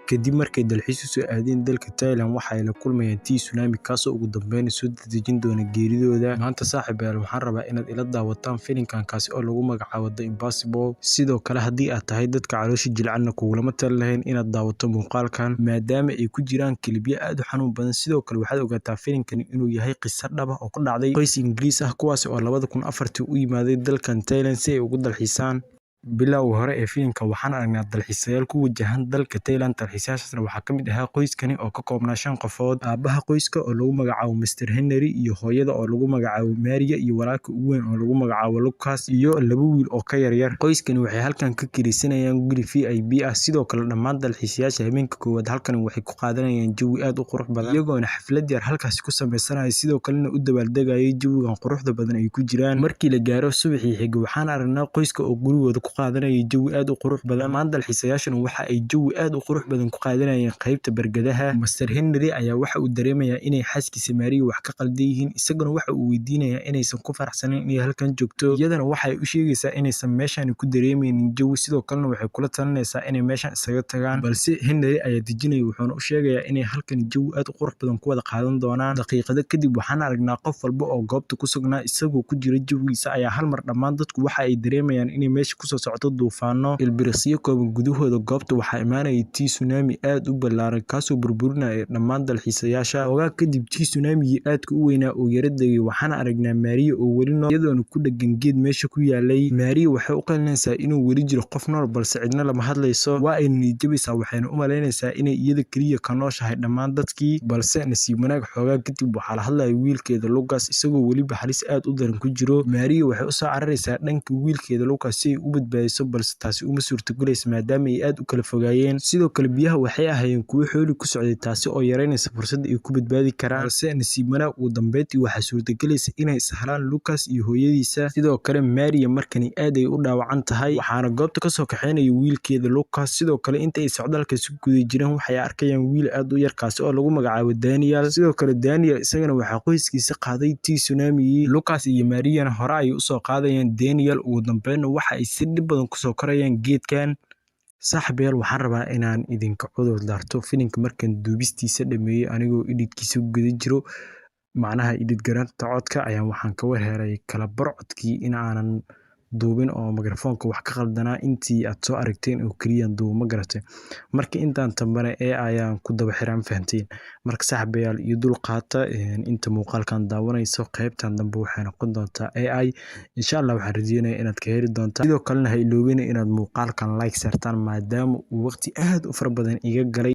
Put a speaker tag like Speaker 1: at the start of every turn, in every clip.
Speaker 1: kadib markay dalxiis u soo aadeen dalka Thailand waxa ay la kulmayeen tsunami kaasoo ugu dambeyn soo dedejin doona geeridooda. Maanta saaxiibayaal waxaan rabaa inaad ila daawataan filimkan kaasi oo lagu magacaabo The Impossible. sidoo kale haddii aad tahay dadka caloosha jilcanna kugulama tali lahayn inaad daawato muuqaalkan maadaama ay ku jiraan kilibyo aad u xanuun badan. sidoo kale waxaad ogaataa filimkan inuu yahay qiso dhab ah oo ku dhacday qoys Ingiriis ah kuwaas oo 2004 u yimaaday dalkan Thailand si ay ugu dalxiisaan. bilow hore ee filimka waxaan aragnaa dalxiisayaal ku wajahan dalka Thailand. dalxiisayaashaasna waxaa ka mid ahaa qoyskani oo ka koobnaa 5 qofood. aabaha qoyska oo lagu magacaabo Mr. Henry iyo hooyada oo lagu magacaabo Maria iyo walaalka ugu weyn oo lagu magacaabo Lucas iyo 2 wiil oo ka yaryar. qoyskani waxay halkan ka kiraysanayaan guri VIP ah. sidoo kale dhammaan dalxiisayaasha habeenka koowaad halkan waxay ku qaadanayaan jawi aad u qurux badan iyagoona xaflad yar halkaas ku sameysanaya sidoo kalena u dabaaldegayay jawigan quruxda badan ay ku jiraan. markii la gaaro subaxii xigay waxaan aragnaa qoyska oo gurigooda qaadanaya jawi aad u qurux badan. maan dalxiisayaashana waxa ay jawi aad u qurux badan ku qaadanayeen qaybta bargadaha. Mr. Henry ayaa waxa uu dareemayaa inay xaaskiisa Maria wax ka qaldan yihiin isaguna waxa uu weydiinayaa inaysan ku faraxsanin inay halkan joogto. iyadana waxa ay u sheegaysaa inaysan meeshan ku dareemaynin jawi sidoo kalena waxay kula talinaysaa inay meeshan isaga tagaan. balse Henry ayaa dejinaya wuxuuna u sheegayaa inay halkan jawi aad u qurux badan ku wada qaadan doonaan. daqiiqado kadib waxaan aragnaa qof walba oo goobta ku sugnaa isagoo ku jira jawigiisa ayaa hal mar dhammaan dadku waxa ay dareemayaan inay meesha ku socdo duufaano. ilbiriqsiyo kooban gudahooda goobta waxaa imaanayay tsunami aad u ballaaran kaasoo burburinaya dhammaan dalxiisayaasha. ogaa kadib tsunamigii aadka u weynaa oo yara degay waxaan aragnaa Maria oo weli nool iyadoona ku dhagan geed meesha ku yaalay. Maria waxay u qalinaysaa inuu weli jiro qof nool balse cidna lama hadlayso. waa ay niyadjabaysaa waxayna u malaynaysaa inay iyada keliya ka nooshahay dhammaan dadkii. balse nasiib wanaag xoogaa kadib waxaa la hadlaya wiilkeeda Lucas isagoo weliba halis aad u daran ku jiro. Maria waxay u soo cararaysaa dhanka wiilkeeda Lucas si ay u badbaadiso balse taasi uma suurtagelayso maadaama ay aad u kala fogaayeen. sidoo kale biyaha waxay ahaayeen kuwo xooli ku socday taasi oo yareynaysa fursadda ay ku badbaadi karaan. balse nasiib wanaag ugu dambeyntii waxaa suurtagelaysa inay ishelaan Lucas iyo hooyadiisa. sidoo kale Maria markani aad ay u dhaawacan tahay waxaana goobta ka soo kaxeynaya wiilkeeda Lucas. sidoo kale inta ay socdaalkaasi ku guda jireen waxay arkayaan wiil aad u yar kaasi oo lagu magacaabo Daniel. sidoo kale Daniel isagana waxaa qoyskiisa qaaday tsunami. Lucas iyo Mariana hore ay u soo qaadayaan Daniel ugu dambeynna waxa ay si dhib badan kusoo korayaan geedkan. saaxiibayaal waxaan rabaa inaan idinka cudur daarto filimka markan duubistiisa dhameeyay anigoo editkiisa ku guda jiro macnaha edit garanta codka ayaan waxaan ka warheeray kala bar codkii in aanan duubin oo mikrofoonka wax ka qaldanaa intii aad soo aragteen oo kaliya duubo ma garatay. marka intaan tambana ayaan ku daba xiraan fahanteen. marka saaxiibayaal iyo dul qaata inta muuqaalkan daawanayso qaybtan dambe waxay noqon doontaa AI insha Allah waxaan rajeynayaa inaad ka heli doontaan. sidoo kalena ha iloobina inaad muuqaalkan like saartaan maadaama uu waqti aad u fara badan iga galay.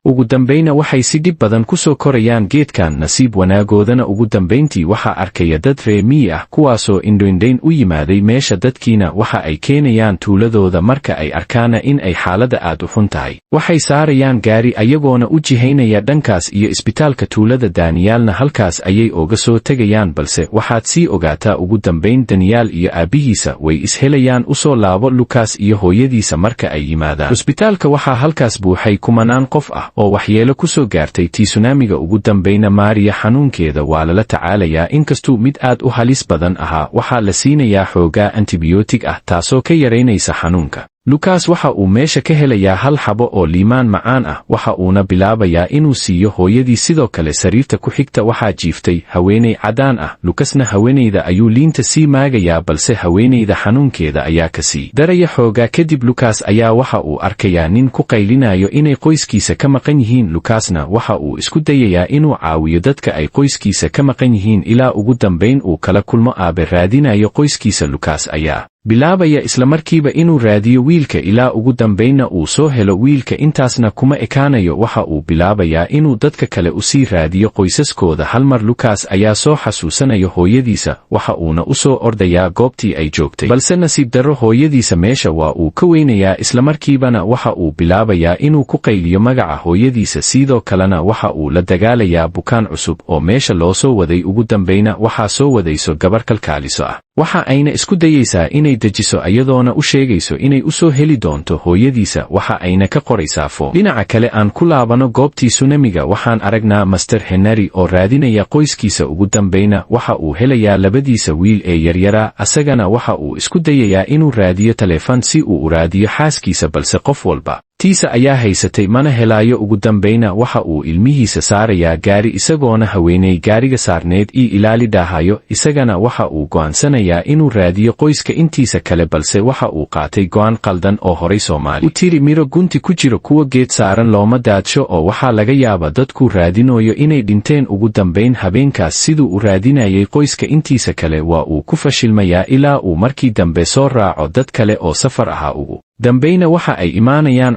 Speaker 2: ugu dambayna waxay si dhib badan ku soo korayaan geedkan nasiib wanaagoodana ugu dambayntii waxaa arkaya dad reer miyi ah kuwaasoo indhoindhayn u yimaaday meesha dadkiina waxa ay keenayaan tuuladooda marka ay arkaana in ay xaaladda aad u xun tahay. waxay saarayaan gaari ayagoona u jihaynaya dhankaas iyo isbitaalka tuulada. Daniyaalna halkaas ayay oga soo tegayaan balse waxaad sii ogaataa ugu dambayn Daniyaal iyo aabihiisa way ishelayaan u soo laabo Lucas iyo hooyadiisa marka ay yimaadaan. isbitaalka waxaa halkaas buuxay kumanaan qof ah oo waxyeelo ku soo gaartay tsunamiga. ugu dambayna Maria xanuunkeeda waa lala tacaalayaa inkastuu mid aad u halis badan ahaa. waxaa la siinayaa xoogaa antibiyootig ah taasoo ka yaraynaysa xanuunka. Lucas waxa uu meesha ka helayaa hal xabo oo liimaan macaan ah waxa uuna bilaabayaa inuu siiyo hooyadii. sidoo kale sariirta ku xigta waxaa jiiftay haweeney cadaan ah. Lucasna haweeneyda ayuu liinta sii maagayaa balse haweeneyda xanuunkeeda ayaa ka sii daraya xoogaa. kadib Lucas ayaa waxa uu arkayaa nin ku qaylinayo inay qoyskiisa ka maqan yihiin. Lucasna waxa uu isku dayayaa inuu caawiyo dadka ay qoyskiisa ka maqan yihiin ilaa ugu dambayn uu kala kulmo aabe raadinayo qoyskiisa. Lucas ayaa bilaabaya isla markiiba inuu raadiyo wiilka ilaa ugu dambaynna uu soo helo wiilka. intaasna kuma ekaanayo waxa uu bilaabayaa inuu dadka kale u sii raadiyo qoysaskooda. hal mar Lucas ayaa soo xasuusanayo hooyadiisa waxa uuna u soo ordayaa goobtii ay joogtay balse nasiib darro hooyadiisa meesha waa uu ka weynayaa. isla markiibana waxa uu bilaabayaa inuu ku qayliyo magaca hooyadiisa. sidoo kalena waxa uu la dagaalayaa bukaan cusub oo meesha loo soo waday. ugu dambayna waxaa soo wadayso gabar kalkaaliso ah. waxa ayna isku dayaysaa inay dejiso iyadoona u sheegayso inay u soo heli doonto hooyadiisa waxa ayna ka qoraysaa fo. Dhinaca kale aan ku laabano goobtii tsunamiga waxaan aragnaa Master Henry oo raadinaya qoyskiisa ugu dambayna waxa uu helayaa labadiisa wiil ee yaryara asagana waxa uu isku dayayaa inuu raadiyo taleefan si uu u raadiyo xaaskiisa balse qof walba tiisa ayaa haysatay mana helaayo ugu dambayna waxa uu ilmihiisa saarayaa gaari isagoona haweenay gaariga saarneed ii ilaali dhaahayo isagana waxa uu go'aansanayaa inuu raadiyo qoyska intiisa kale balse waxa uu qaatay go'aan qaldan oo horay Soomaali u tiri miro gunti ku jiro kuwa geed saaran looma daadsho oo waxaa laga yaabaa dadku raadinayo inay dhinteen ugu dambayn habeenkaas siduu u raadinayay qoyska intiisa kale waa uu ku fashilmayaa ilaa uu markii dambe soo raaco dad kale oo safar ahaa ugu dambayna waxa ay imaanayaan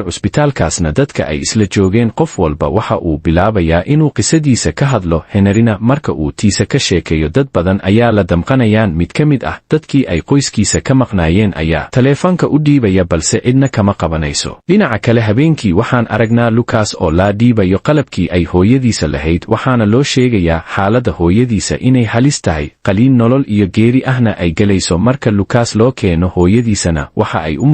Speaker 2: cusbitaalkaasna dadka ay isla joogeen qof walba waxa uu bilaabayaa inuu qisadiisa ka hadlo Henryna marka uu tiisa ka sheekeeyo dad badan ayaa la damqanayaan mid ka mid ah dadkii ay qoyskiisa ka maqnaayeen ayaa taleefanka u dhiibaya balse cidna kama qabanayso. Dhinaca kale habeenkii waxaan aragnaa Lucas oo la dhiibayo qalabkii ay hooyadiisa lahayd waxaana loo sheegayaa xaaladda hooyadiisa inay halis tahay qaliin nolol iyo geeri ahna ay galayso marka Lucas loo keeno hooyadiisana waxa ay u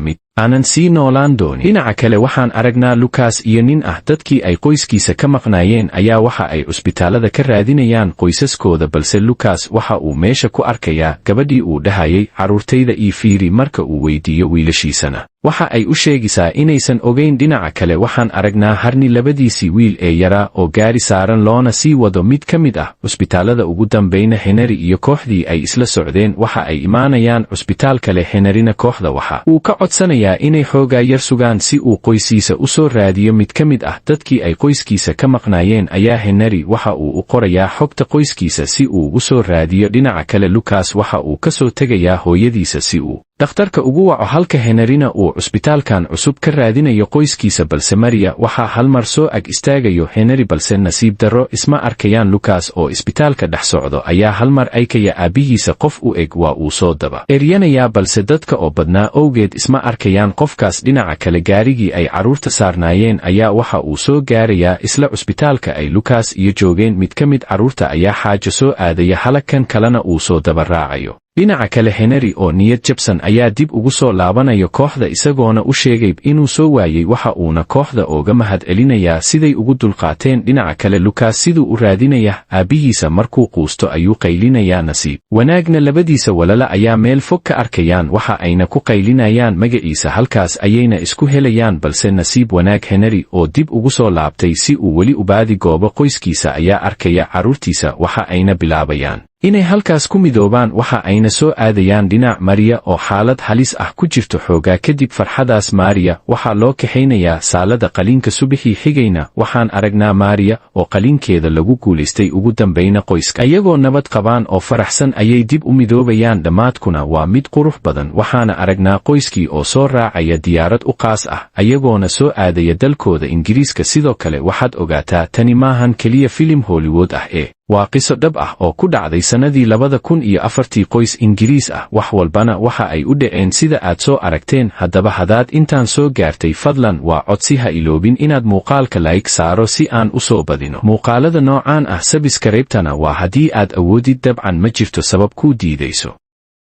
Speaker 2: mid aanan sii noolaan doonin. Dhinaca kale waxaan aragnaa Lucas iyo nin ah dadkii ay qoyskiisa ka maqnaayeen ayaa waxa ay cusbitaalada ka raadinayaan qoysaskooda balse Lucas waxa uu meesha ku arkayaa gabadhii uu dhahayay carruurtayda ii fiiri marka uu weydiiyo wiilashiisana waxa ay u sheegaysaa inaysan ogeyn. dhinaca kale waxaan aragnaa Harni labadiisii wiil ee yaraa oo gaari saaran loona sii wado mid ka mid ah cusbitaalada ugu dambayna Henry iyo kooxdii ay isla socdeen waxa ay imaanayaan cusbitaal kale Henryna kooxda waxa uu ka codsanayaa inay xoogaa yar sugaan si uu qoyskiisa u soo raadiyo mid ka mid ah dadkii ay qoyskiisa ka maqnaayeen ayaa Henry waxa uu u qorayaa xogta qoyskiisa si uu ugu soo raadiyo. dhinaca kale Lucas waxa uu ka soo tegayaa hooyadiisa si uu dhakhtarka ugu waco halka Henryna uu cusbitaalkan cusub ka raadinayo qoyskiisa balse Maria waxaa hal mar soo ag istaagayo Henry balse nasiib darro isma arkayaan. Lucas oo isbitaalka dhex socdo ayaa hal mar arkaya aabihiisa qof u eg waa uu soo daba eryanayaa balse dadka oo badnaa owgeed isma arkayaan qofkaas. dhinaca kale gaarigii ay carruurta saarnaayeen ayaa waxa uu soo gaarayaa isla cusbitaalka ay Lucas iyo joogeen mid ka mid carruurta ayaa xaajo soo aadaya halkan kalena uu soo daba raacayo. dhinaca kale Henry oo niyad jabsan ayaa dib ugu soo laabanayo kooxda isagoona u sheegay inuu soo waayay waxa uuna kooxda ooga mahad celinayaa siday ugu dulqaateen. dhinaca kale Lucas siduu u raadinaya aabihiisa markuu quusto ayuu qaylinayaa nasiib wanaagna labadiisa walala ayaa meel fog ka arkayaan waxa ayna ku qaylinayaan magaciisa halkaas ayayna isku helayaan balse nasiib wanaag Henry oo dib ugu soo laabtay si uu weli u baadi goobo qoyskiisa ayaa arkaya carruurtiisa waxa ayna bilaabayaan inay halkaas ku midoobaan waxa ayna soo aadayaan dhinac Maria oo xaalad halis ah ku jirto xoogaa kadib farxadaas Maria waxaa loo kaxaynayaa saalada qaliinka subaxii xigayna waxaan aragnaa Maria oo qaliinkeeda lagu guulaystay ugu dambayna qoyska ayagoo nabad qabaan oo faraxsan ayay dib u midoobayaan. dhammaadkuna waa mid qurux badan waxaana aragnaa qoyskii oo soo raacaya diyaarad u qaas ah ayagoona soo aadaya dalkooda Ingiriiska. sidoo kale waxaad ogaataa tani maahan keliya filim Hollywood ah waa qiso dhab ah oo ku dhacday sanadii 2004 qoys Ingiriis ah wax walbana waxa ay u dhaceen sida aad soo aragteen. haddaba hadaad intaan soo gaartay fadlan waa codsi ha iloobin inaad muuqaalka like saaro si aan u soo badino muuqaalada noocaan ah. subscribe-tana waa haddii aad awoodid dabcan ma jirto sabab kuu diidayso.